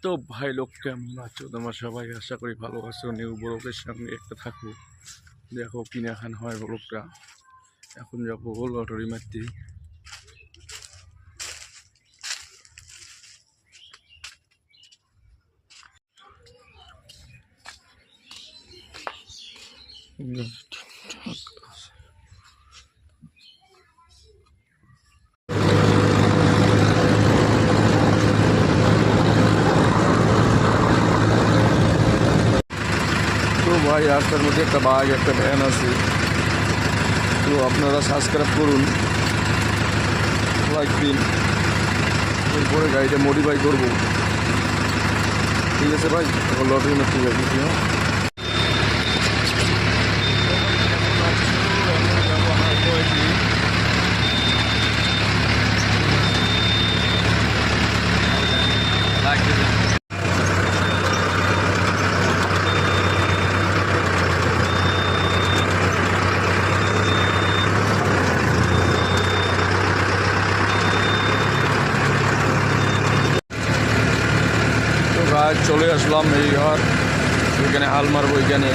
তো ভাই লোক কেমন আছো তোমার সবাই? আশা করি ভালো আছো। নিউ ব্লগের সঙ্গে একটা থাকো, দেখো কিনে খান হয় ব্লগটা। এখন যাবো লটারি মারতে। তো ভাই রাস্তার মধ্যে একটা বাঘ একটা ভ্যান আছে, তো আপনারা সাবস্ক্রাইব করুন, লাইক দিন, এরপরে গাড়িটা মডিফাই করবো। ঠিক আছে ভাই, এখন লটারি মারতে যাবি। চলে আসলাম এই ঘর, এখানে হাল মারবো এখানে।